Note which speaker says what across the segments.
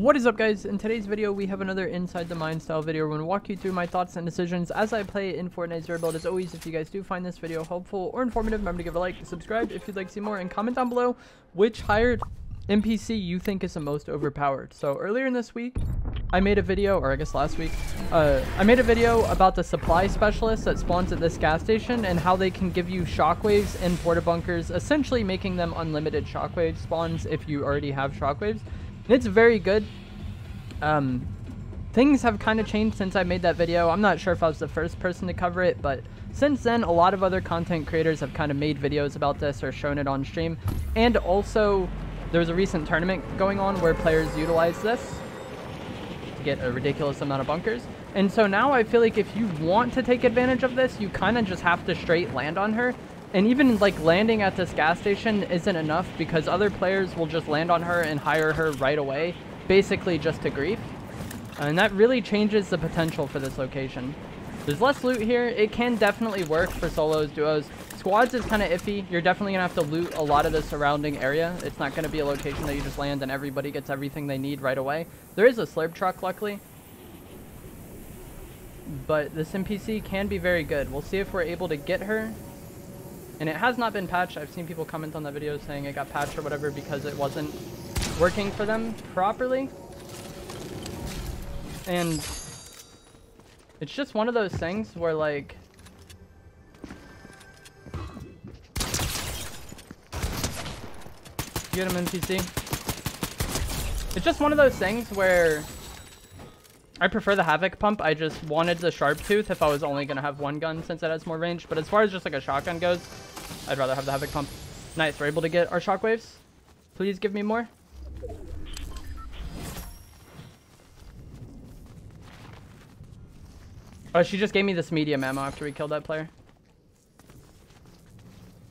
Speaker 1: What is up, guys? In today's video we have another Inside the Mind style video. We're going to walk you through my thoughts and decisions as I play in Fortnite Zero Build. As always, if you guys do find this video helpful or informative, remember to give a like, subscribe if you'd like to see more, and comment down below which hired NPC you think is the most overpowered. So earlier in this week I made a video, or I guess last week, I made a video about the supply specialist that spawns at this gas station and how they can give you shockwaves and porta bunkers, essentially making them unlimited shockwave spawns if you already have shockwaves. It's very good. Things have kind of changed since I made that video. I'm not sure if I was the first person to cover it, but since then a lot of other content creators have kind of made videos about this or shown it on stream. And also there's a recent tournament going on where players utilize this to get a ridiculous amount of bunkers. And so now I feel like if you want to take advantage of this, you kind of just have to straight land on her. And even like landing at this gas station isn't enough, because other players will just land on her and hire her right away, basically just to grief. And that really changes the potential for this location. There's less loot here. It can definitely work for solos, duos. Squads is kind of iffy. You're definitely going to have to loot a lot of the surrounding area. It's not going to be a location that you just land and everybody gets everything they need right away. There is a slurp truck, luckily. But this NPC can be very good. We'll see if we're able to get her. And it has not been patched. I've seen people comment on that video saying it got patched or whatever because it wasn't working for them properly. And it's just one of those things where, like, get him, NPC. It's just one of those things where I prefer the Havoc pump. I just wanted the Sharp Tooth if I was only going to have one gun, since it has more range. But as far as just like a shotgun goes, I'd rather have the Havoc pump. Nice, we're able to get our shockwaves. Please give me more. Oh, she just gave me this medium ammo after we killed that player.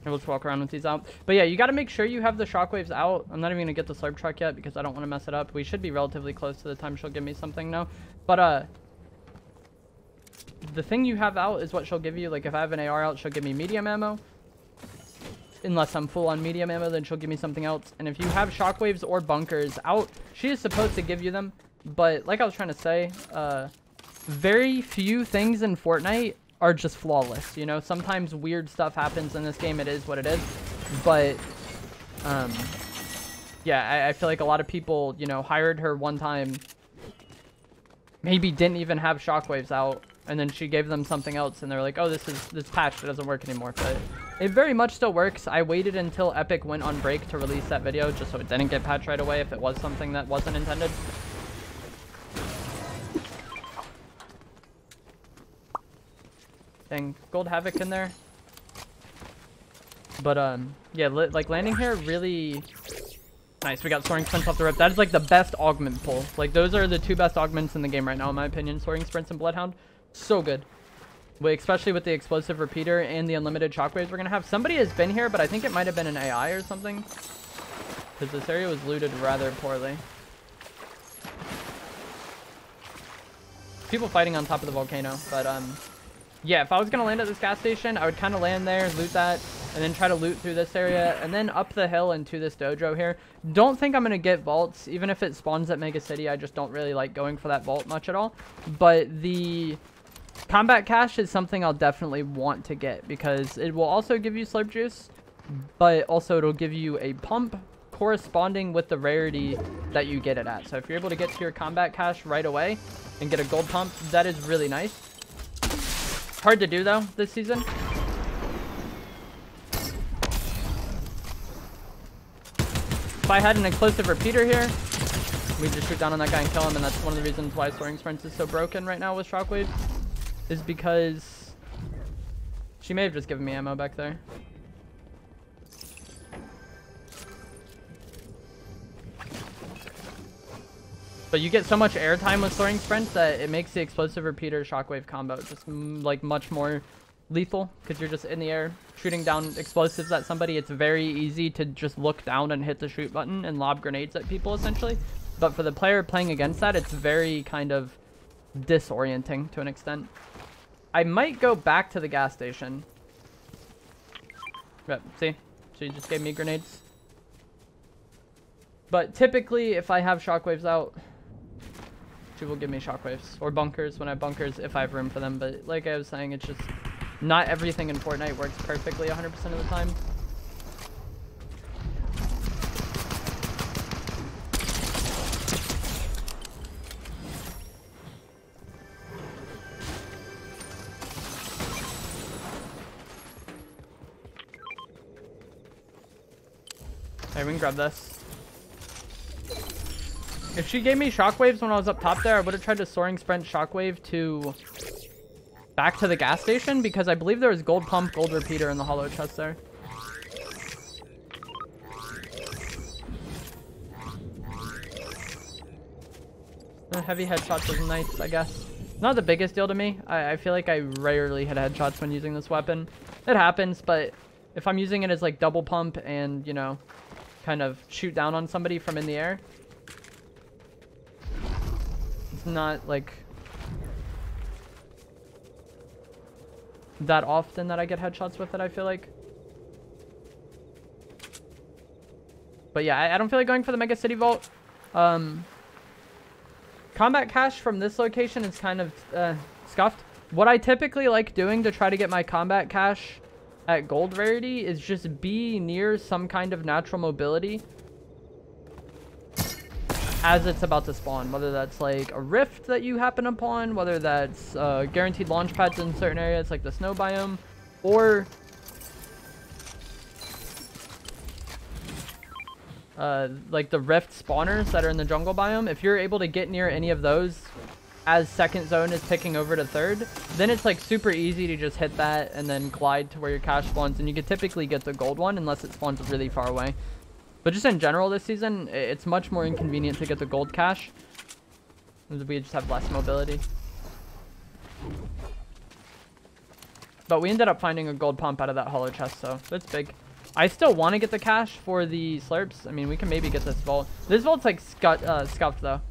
Speaker 1: Okay, let's walk around with these out. But yeah, you got to make sure you have the shockwaves out. I'm not even going to get the slurp truck yet because I don't want to mess it up. We should be relatively close to the time she'll give me something now. But the thing you have out is what she'll give you. Like if I have an AR out, she'll give me medium ammo. Unless I'm full on medium ammo, then she'll give me something else. And if you have shockwaves or bunkers out, she is supposed to give you them. But like I was trying to say, very few things in Fortnite are just flawless. You know, sometimes weird stuff happens in this game. It is what it is. But yeah, I feel like a lot of people, you know, hired her one time, maybe didn't even have shockwaves out, and then she gave them something else and they're like, oh, this patched, it doesn't work anymore. But it very much still works. I waited until Epic went on break to release that video just so it didn't get patched right away if it was something that wasn't intended. Dang, gold Havoc in there. But yeah, like landing here really nice. We got Soaring Sprints off the rip. That is like the best augment pull. Like those are the two best augments in the game right now in my opinion. Soaring Sprints and Bloodhound. So good. But especially with the explosive repeater and the unlimited shockwaves we're gonna have. Somebody has been here, but I think it might have been an AI or something, because this area was looted rather poorly. People fighting on top of the volcano. But yeah, if I was gonna land at this gas station, I would kind of land there, loot that, and then try to loot through this area, and then up the hill into this dojo here. Don't think I'm gonna get vaults, even if it spawns at Mega City. I just don't really like going for that vault much at all. But the combat cache is something I'll definitely want to get, because it will also give you slurp juice, but also it'll give you a pump corresponding with the rarity that you get it at. So if you're able to get to your combat cache right away and get a gold pump, that is really nice. Hard to do though this season. If I had an explosive repeater here, we just shoot down on that guy and kill him. And that's one of the reasons why Soaring Sprints is so broken right now with shockwaves, is because she may have just given me ammo back there. But you get so much airtime with Soaring Sprints that it makes the explosive repeater shockwave combo just like much more lethal, because you're just in the air shooting down explosives at somebody. It's very easy to just look down and hit the shoot button and lob grenades at people essentially. But for the player playing against that, it's very kind of disorienting to an extent. I might go back to the gas station. Yep, see? She just gave me grenades. But typically, if I have shockwaves out, she will give me shockwaves. Or bunkers when I have bunkers, if I have room for them. But like I was saying, it's just not everything in Fortnite works perfectly 100% of the time. Hey, we can grab this. If she gave me shockwaves when I was up top there, I would have tried to soaring sprint shockwave to back to the gas station, because I believe there was gold pump, gold repeater in the hollow chest there. Heavy headshots is nice, I guess. Not the biggest deal to me. I feel like I rarely hit headshots when using this weapon. It happens, but if I'm using it as like double pump and, you know, kind of shoot down on somebody from in the air, it's not like that often that I get headshots with it, I feel like. But yeah, I don't feel like going for the Mega City Vault. Combat cache from this location is kind of scuffed. What I typically like doing to try to get my combat cache at gold rarity is just be near some kind of natural mobility as it's about to spawn, whether that's like a rift that you happen upon, whether that's guaranteed launch pads in certain areas like the snow biome, or like the rift spawners that are in the jungle biome. If you're able to get near any of those as second zone is picking over to third, then it's like super easy to just hit that and then glide to where your cache spawns, and you could typically get the gold one unless it spawns really far away. But just in general this season, it's much more inconvenient to get the gold cache. We just have less mobility. But we ended up finding a gold pump out of that hollow chest, so that's big. I still want to get the cache for the slurps. I mean, we can maybe get this vault. This vault's like scuffed though.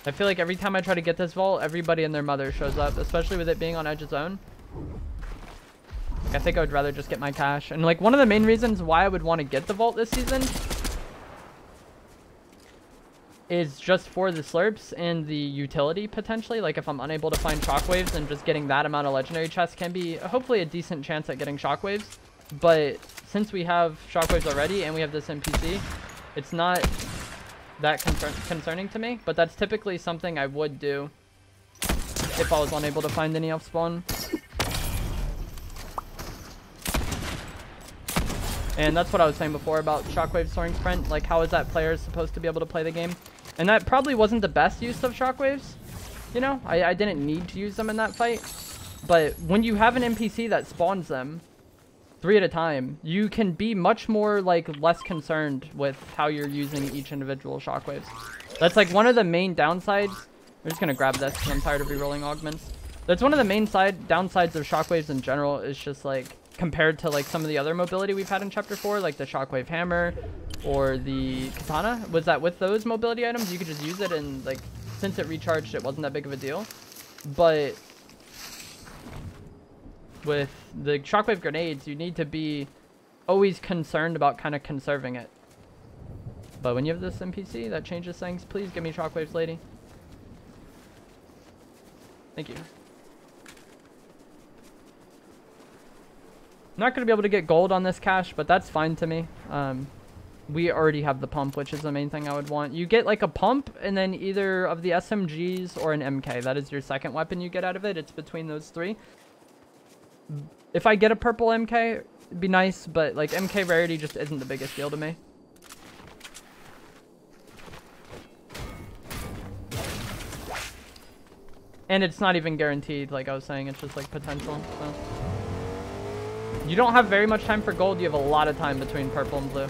Speaker 1: I feel like every time I try to get this vault, everybody and their mother shows up, especially with it being on edge of zone. I think I would rather just get my cache. And like one of the main reasons why I would want to get the vault this season is just for the slurps and the utility potentially. Like if I'm unable to find shockwaves, then just getting that amount of legendary chests can be hopefully a decent chance at getting shockwaves. But since we have shockwaves already and we have this NPC, it's not that concerning to me. But that's typically something I would do if I was unable to find any off spawn. And that's what I was saying before about shockwave soaring sprint. Like, how is that player supposed to be able to play the game? And that probably wasn't the best use of shockwaves. You know, I didn't need to use them in that fight. But when you have an NPC that spawns them 3 at a time, you can be much more, like, less concerned with how you're using each individual shockwaves. That's, like, one of the main downsides. I'm just going to grab this because I'm tired of rerolling augments. That's one of the main downsides of shockwaves in general, is just, like, compared to like some of the other mobility we've had in chapter 4, like the shockwave hammer or the katana, was that with those mobility items you could just use it, and like since it recharged it wasn't that big of a deal. But with the shockwave grenades you need to be always concerned about kind of conserving it. But when you have this NPC, that changes things. Please give me shockwaves, lady. Thank you. I'm not going to be able to get gold on this cache, but that's fine to me. We already have the pump, which is the main thing I would want. You get like a pump and then either of the SMGs or an MK. That is your second weapon you get out of it. It's between those three. If I get a purple MK, it'd be nice, but like MK rarity just isn't the biggest deal to me. And it's not even guaranteed, like I was saying. It's just like potential, so. You don't have very much time for gold. You have a lot of time between purple and blue.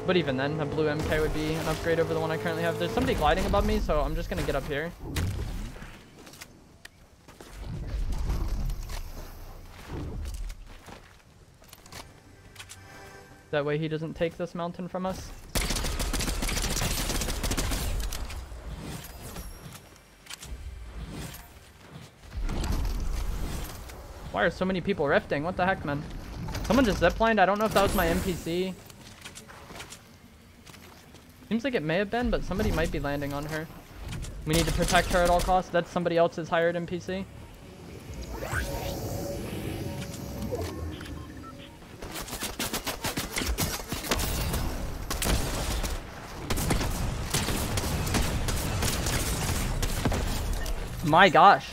Speaker 1: But even then, a blue MK would be an upgrade over the one I currently have. There's somebody gliding above me, so I'm just going to get up here. That way he doesn't take this mountain from us. Why are so many people rifting? What the heck, man? Someone just ziplined. I don't know if that was my NPC. Seems like it may have been, but somebody might be landing on her. We need to protect her at all costs. That's somebody else's hired NPC. My gosh.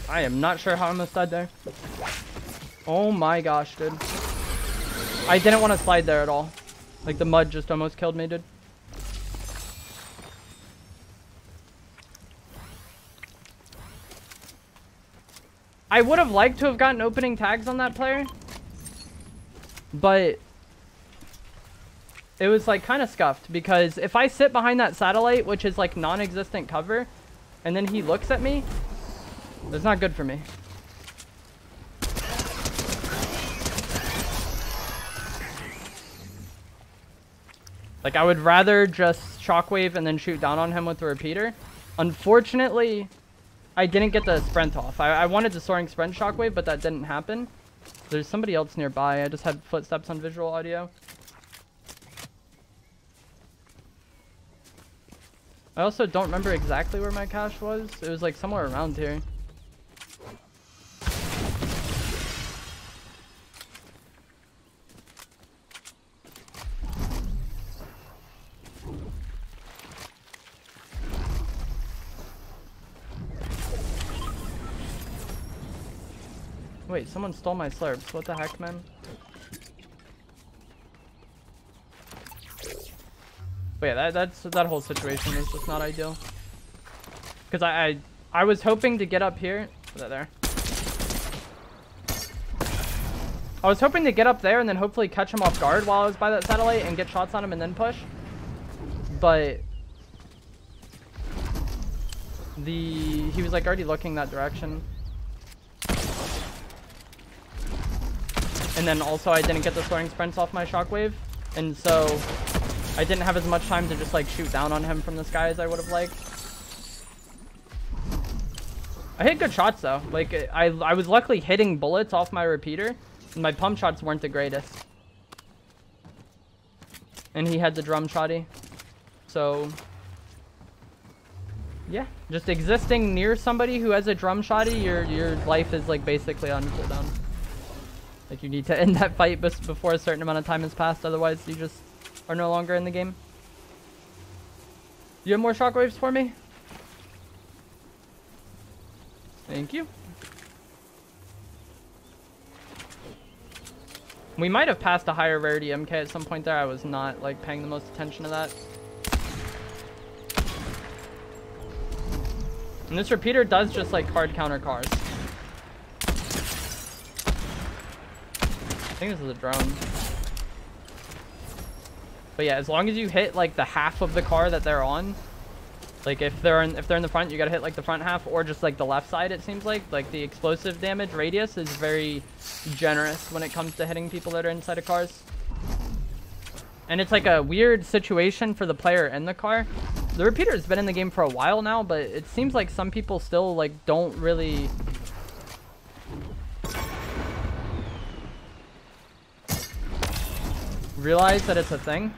Speaker 1: I am not sure how I almost died there. Oh my gosh, dude. I didn't want to slide there at all. Like, the mud just almost killed me, dude. I would have liked to have gotten opening tags on that player. But it was like kind of scuffed, because if I sit behind that satellite, which is like non-existent cover, and then he looks at me, it's not good for me. Like, I would rather just shockwave and then shoot down on him with the repeater. Unfortunately, I didn't get the sprint off. I wanted the soaring sprint shockwave, but that didn't happen. There's somebody else nearby. I just had footsteps on visual audio. I also don't remember exactly where my cache was. It was like somewhere around here. Wait, someone stole my slurps. What the heck, man? But yeah, that whole situation is just not ideal. Because I was hoping to get up here. Is that there? I was hoping to get up there and then hopefully catch him off guard while I was by that satellite and get shots on him and then push. But he was like already looking that direction. And then also I didn't get the soaring sprints off my shockwave. And so I didn't have as much time to just like shoot down on him from the sky as I would have liked. I hit good shots though. Like I was luckily hitting bullets off my repeater. And my pump shots weren't the greatest. And he had the drum shotty. So yeah, just existing near somebody who has a drum shotty, your life is like basically on cooldown. Like, you need to end that fight before a certain amount of time has passed, otherwise you just are no longer in the game. You have more shockwaves for me? Thank you. We might have passed a higher rarity MK at some point there. I was not, like, paying the most attention to that. And this repeater does just, like, hard counter cars. I think this is a drone. But yeah, as long as you hit like the half of the car that they're on, like if they're in the front, you gotta hit like the front half or just like the left side. It seems like the explosive damage radius is very generous when it comes to hitting people that are inside of cars. And it's like a weird situation for the player in the car. The repeater has been in the game for a while now, but it seems like some people still like don't really realize that it's a thing,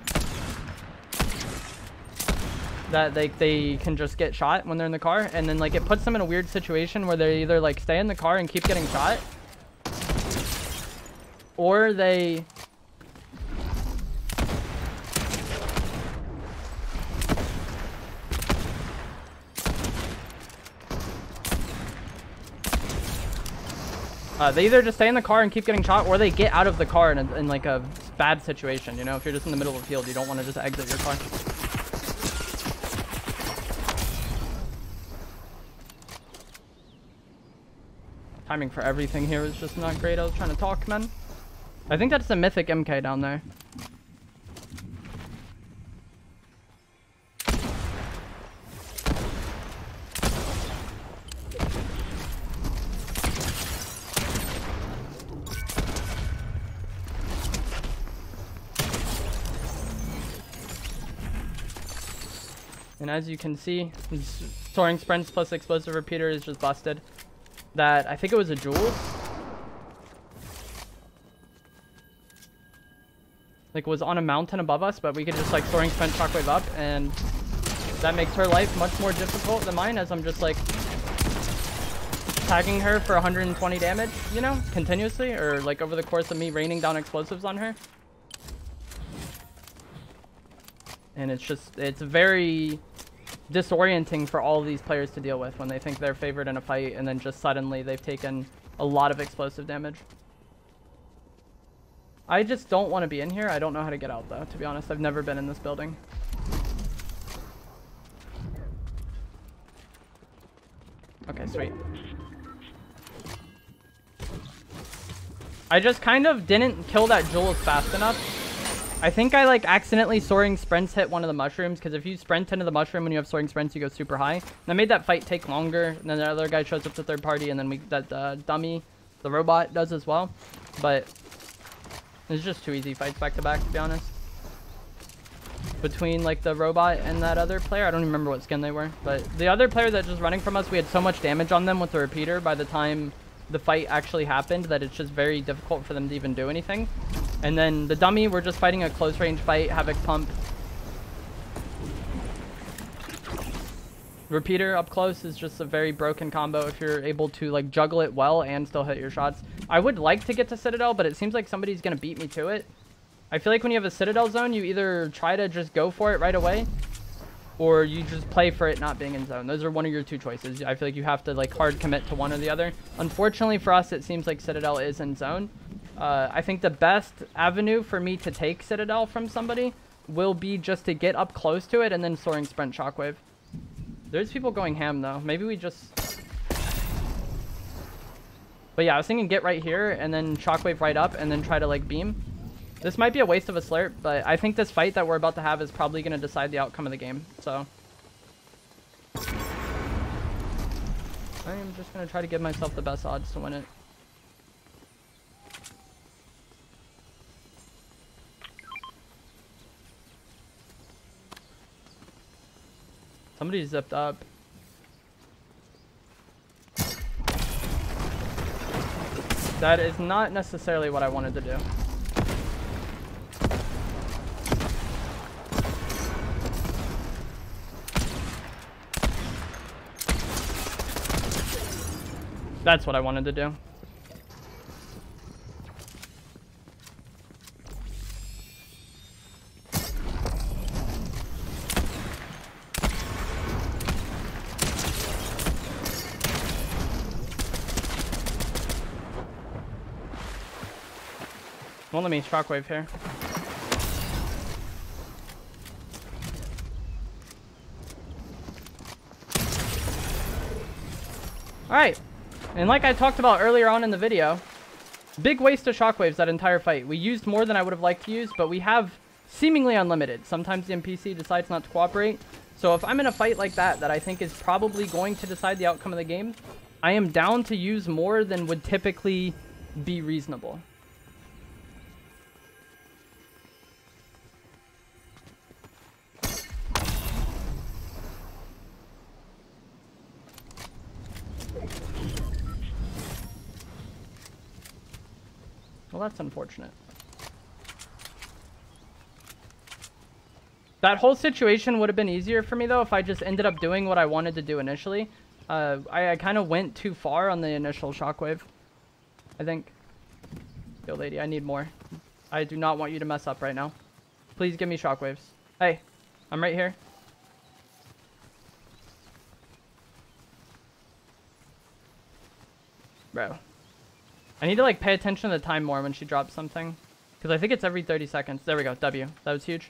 Speaker 1: that they can just get shot when they're in the car, and then like it puts them in a weird situation where they either like stay in the car and keep getting shot, or they they either just stay in the car and keep getting shot, or they get out of the car in like a bad situation. You know, if you're just in the middle of a field, you don't want to just exit your car. Timing for everything here is just not great. I was trying to talk, man. I think that's the mythic MK down there. And as you can see, soaring sprints plus explosive repeater is just busted. that I think it was a Jules. Like was on a mountain above us, but we could just like soaring sprint shockwave up, and that makes her life much more difficult than mine, as I'm just like tagging her for 120 damage, you know, continuously, or like over the course of me raining down explosives on her. And it's very disorienting for all of these players to deal with when they think they're favored in a fight, and then just suddenly they've taken a lot of explosive damage. I just don't want to be in here. I don't know how to get out though, to be honest. I've never been in this building. Okay, sweet. I just kind of didn't kill that Jules fast enough. I think I like accidentally soaring sprints hit one of the mushrooms, because if you sprint into the mushroom when you have soaring sprints, you go super high. And I made that fight take longer, and then the other guy shows up to third party, and then that dummy, the robot, does as well. But it's just two easy fights back to back, to be honest. Between like the robot and that other player, I don't even remember what skin they were, but the other player that just running from us, we had so much damage on them with the repeater by the time the fight actually happened that it's just very difficult for them to even do anything. And then the dummy, we're just fighting a close range fight, Havoc pump. Repeater up close is just a very broken combo if you're able to like juggle it well and still hit your shots. I would like to get to Citadel, but it seems like somebody's gonna beat me to it. I feel like when you have a Citadel zone, you either try to just go for it right away, or you just play for it not being in zone. Those are one of your two choices. I feel like you have to like hard commit to one or the other. Unfortunately for us, it seems like Citadel is in zone. I think the best avenue for me to take Citadel from somebody will be just to get up close to it and then soaring sprint shockwave. There's people going ham though. Maybe we just... But yeah, I was thinking get right here and then shockwave right up and then try to like beam. This might be a waste of a slurp, but I think this fight that we're about to have is probably going to decide the outcome of the game. So I am just going to try to give myself the best odds to win it. Somebody zipped up. That is not necessarily what I wanted to do. That's what I wanted to do. Won't let me shockwave here. Alright. And like I talked about earlier on in the video, big waste of shockwaves that entire fight. We used more than I would have liked to use, but we have seemingly unlimited. Sometimes the NPC decides not to cooperate. So if I'm in a fight like that I think is probably going to decide the outcome of the game, I am down to use more than would typically be reasonable. Well, that's unfortunate. That whole situation would have been easier for me, though, if I just ended up doing what I wanted to do initially. I kind of went too far on the initial shockwave, I think. Yo, lady, I need more. I do not want you to mess up right now. Please give me shockwaves. Hey, I'm right here. Bro. I need to like pay attention to the time more when she drops something, because I think it's every 30 seconds. There we go. W. That was huge.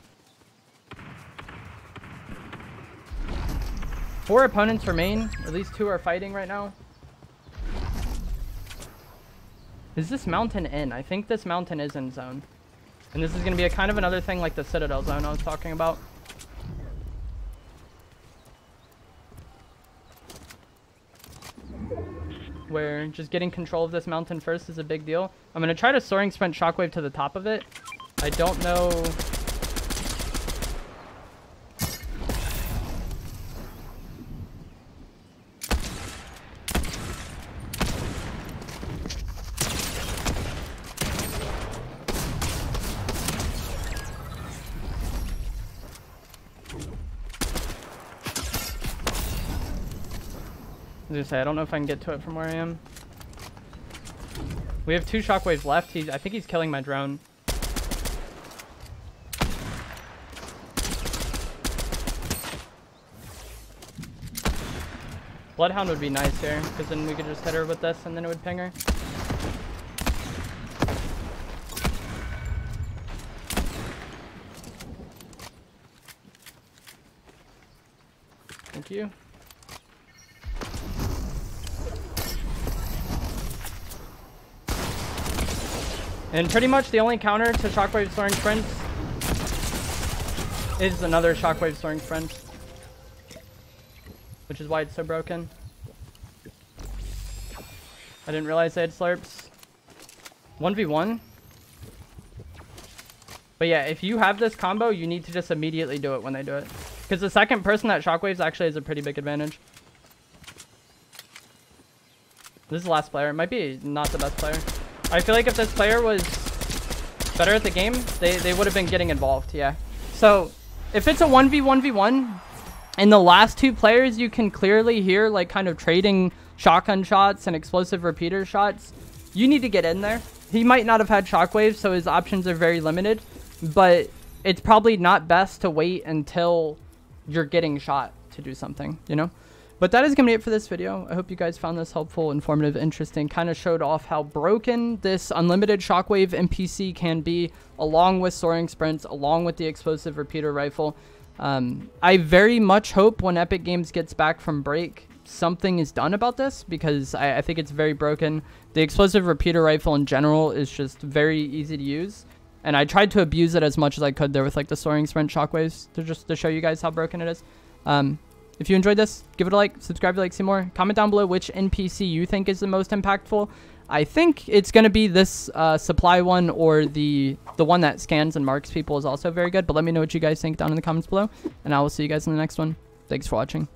Speaker 1: 4 opponents remain. At least 2 are fighting right now. Is this mountain in? I think this mountain is in zone. And this is going to be a kind of another thing like the Citadel zone I was talking about. Where just getting control of this mountain first is a big deal. I'm going to try to soaring sprint shockwave to the top of it. I don't know... I was gonna say, I don't know if I can get to it from where I am. We have 2 shockwaves left. I think he's killing my drone. Bloodhound would be nice here, because then we could just hit her with this and then it would ping her. Thank you. And pretty much the only counter to Shockwave Soaring Sprints is another Shockwave Soaring Sprint, which is why it's so broken. I didn't realize they had slurps. 1v1. But yeah, if you have this combo, you need to just immediately do it when they do it. Because the second person that Shockwaves actually has a pretty big advantage. This is the last player. It might be not the best player. I feel like if this player was better at the game, they would have been getting involved, yeah. So, if it's a 1v1v1, and the last 2 players you can clearly hear, like, kind of trading shotgun shots and explosive repeater shots, you need to get in there. He might not have had shockwaves, so his options are very limited, but it's probably not best to wait until you're getting shot to do something, you know? But that is going to be it for this video. I hope you guys found this helpful, informative, interesting. Kind of showed off how broken this unlimited shockwave NPC can be, along with soaring sprints, along with the explosive repeater rifle. I very much hope when Epic Games gets back from break, something is done about this, because I think it's very broken. The explosive repeater rifle in general is just very easy to use. And I tried to abuse it as much as I could there with like the soaring sprint shockwaves to show you guys how broken it is. If you enjoyed this, give it a like, subscribe if you'd like to see more. Comment down below which NPC you think is the most impactful. I think it's going to be this supply one, or the one that scans and marks people is also very good. But let me know what you guys think down in the comments below. And I will see you guys in the next one. Thanks for watching.